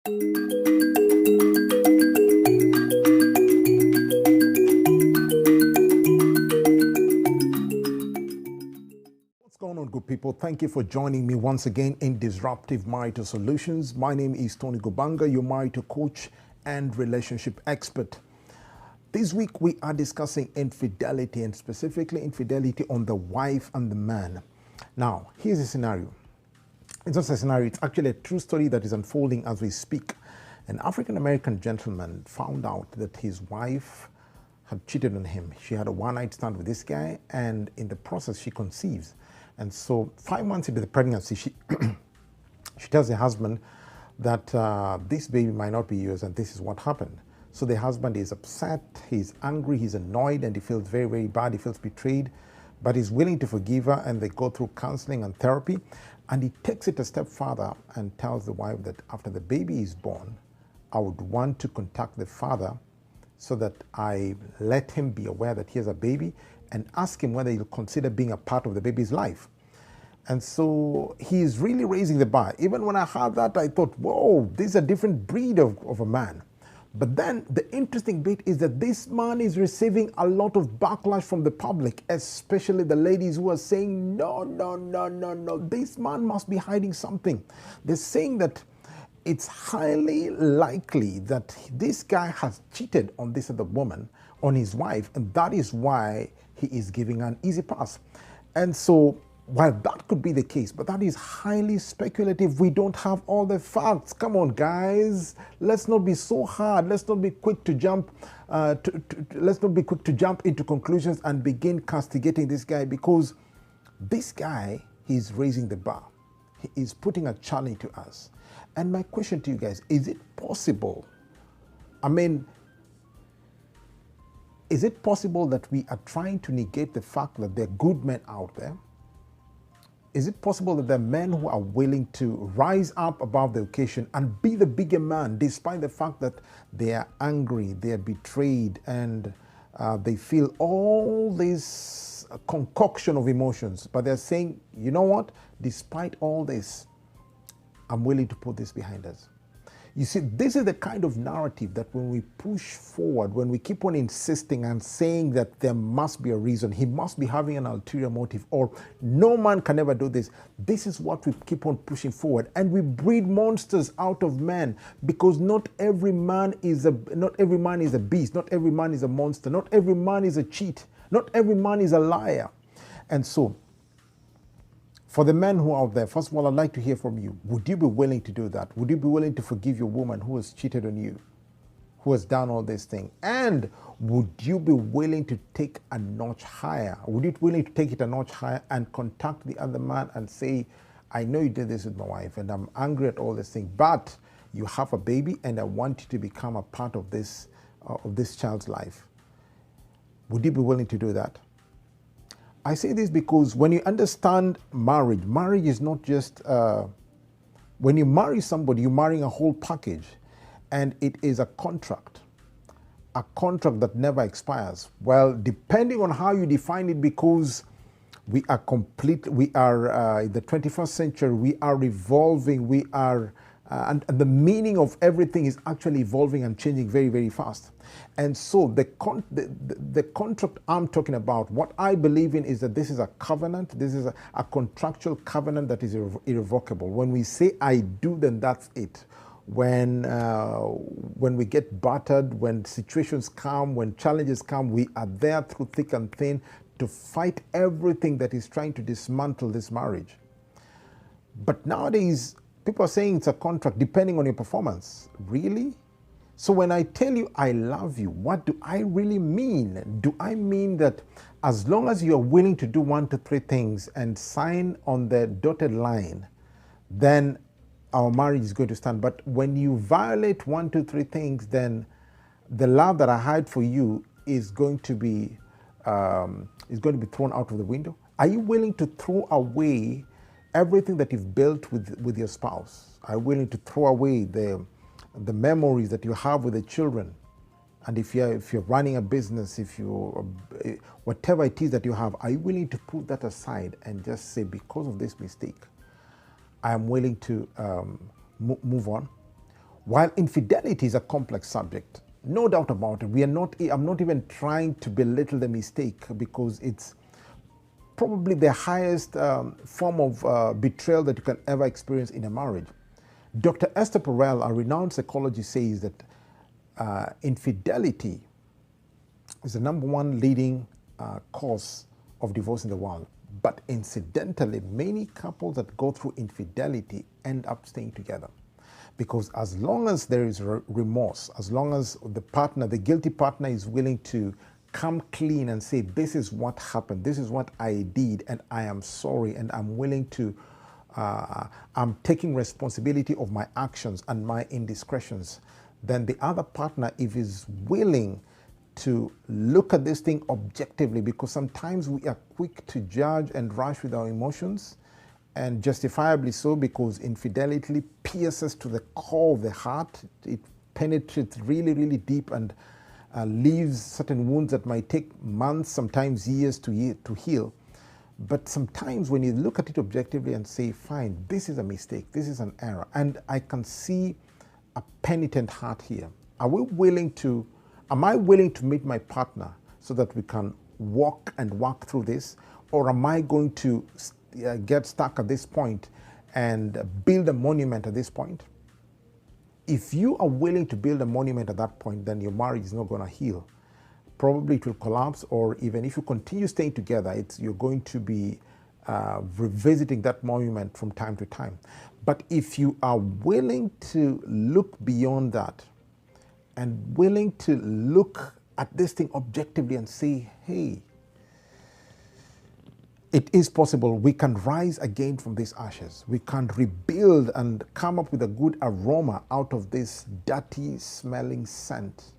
What's going on, good people? Thank you for joining me once again in Disruptive Marital Solutions. My name is Tony Gubanga, your marital coach and relationship expert. This week we are discussing infidelity, and specifically infidelity on the wife and the man. Now, here's a scenario. It's not a scenario, it's actually a true story that is unfolding as we speak. An African-American gentleman found out that his wife had cheated on him. She had a one-night stand with this guy, and in the process she conceives. And so 5 months into the pregnancy, she tells her husband that this baby might not be yours, and this is what happened. So the husband is upset, he's angry, he's annoyed, and he feels very, very bad, he feels betrayed, but he's willing to forgive her, and they go through counseling and therapy. And he takes it a step further and tells the wife that after the baby is born, I would want to contact the father so that I let him be aware that he has a baby and ask him whether he'll consider being a part of the baby's life. And so he is really raising the bar. Even when I heard that, I thought, whoa, this is a different breed of a man. But then the interesting bit is that this man is receiving a lot of backlash from the public, especially the ladies who are saying, no, this man must be hiding something. They're saying that it's highly likely that this guy has cheated on this other woman, on his wife, and that is why he is giving an easy pass. And so, while that could be the case, but that is highly speculative. We don't have all the facts. Come on, guys. Let's not be so hard. Let's not be quick to jump. Let's not be quick to jump into conclusions and begin castigating this guy, because this guy, he's raising the bar. He is putting a challenge to us. And my question to you guys, is it possible? Is it possible that we are trying to negate the fact that there are good men out there? Is it possible that there are men who are willing to rise up above the occasion and be the bigger man, despite the fact that they are angry, they are betrayed, and they feel all this concoction of emotions, but they're saying, you know what, despite all this, I'm willing to put this behind us. You see, this is the kind of narrative that when we push forward, when we keep on insisting and saying that there must be a reason, he must be having an ulterior motive, or no man can ever do this, this is what we keep on pushing forward. And we breed monsters out of men, because not every man is a beast, not every man is a monster, not every man is a cheat, not every man is a liar. And so, for the men who are out there, first of all, I'd like to hear from you. Would you be willing to do that? Would you be willing to forgive your woman who has cheated on you, who has done all this thing? And would you be willing to take a notch higher? Would you be willing to take it a notch higher and contact the other man and say, I know you did this with my wife and I'm angry at all this thing, but you have a baby and I want you to become a part of this child's life. Would you be willing to do that? I say this because when you understand marriage, marriage is not just, when you marry somebody, you're marrying a whole package, and it is a contract that never expires. Well, depending on how you define it, because we are in the 21st century, we are evolving, and the meaning of everything is actually evolving and changing very, very fast. And so the contract I'm talking about, what I believe in is that this is a covenant, this is a contractual covenant that is irrevocable. When we say I do, then that's it. When we get battered, when situations come, when challenges come, we are there through thick and thin to fight everything that is trying to dismantle this marriage. But nowadays, people are saying it's a contract depending on your performance. Really? So when I tell you I love you, what do I really mean? Do I mean that as long as you are willing to do 1 to 3 things and sign on the dotted line, then our marriage is going to stand? But when you violate 1, 2, 3 things, then the love that I had for you is going to be thrown out of the window. Are you willing to throw away everything that you've built with your spouse? Are you willing to throw away the memories that you have with the children? And if you're running a business, whatever it is that you have, are you willing to put that aside and just say, because of this mistake, I am willing to move on? While infidelity is a complex subject, no doubt about it, I'm not even trying to belittle the mistake, because it's probably the highest form of betrayal that you can ever experience in a marriage. Dr. Esther Perel, a renowned psychologist, says that infidelity is the #1 leading cause of divorce in the world. But incidentally, many couples that go through infidelity end up staying together. Because as long as there is remorse, as long as the guilty partner is willing to come clean and say, this is what happened, this is what I did, and I am sorry, and I'm willing to, I'm taking responsibility of my actions and my indiscretions, then the other partner, if is willing to look at this thing objectively, because sometimes we are quick to judge and rush with our emotions, and justifiably so, because infidelity pierces to the core of the heart. It penetrates really, really deep and leaves certain wounds that might take months, sometimes years to heal. But sometimes when you look at it objectively and say, fine, this is a mistake, this is an error, and I can see a penitent heart here. Am I willing to meet my partner so that we can walk and walk through this? Or am I going to get stuck at this point and build a monument at this point? If you are willing to build a monument at that point, then your marriage is not going to heal. Probably it will collapse, or even if you continue staying together, you're going to be revisiting that monument from time to time. But if you are willing to look beyond that and willing to look at this thing objectively and say, hey, it is possible. We can rise again from these ashes. We can rebuild and come up with a good aroma out of this dirty smelling scent,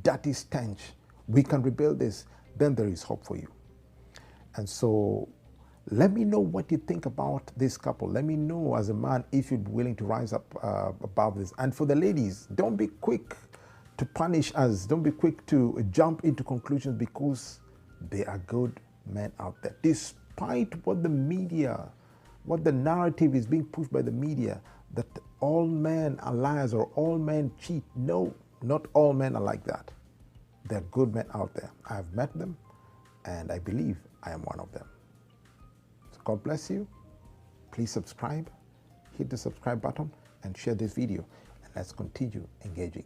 dirty stench. We can rebuild this. Then there is hope for you. And so let me know what you think about this couple. Let me know as a man if you're willing to rise up above this. And for the ladies, don't be quick to punish us. Don't be quick to jump into conclusions, because there are good men out there. Despite what the media, what the narrative is being pushed by the media, that all men are liars or all men cheat. No, not all men are like that. There are good men out there. I've met them, and I believe I am one of them. So God bless you. Please subscribe, hit the subscribe button, and share this video. And let's continue engaging.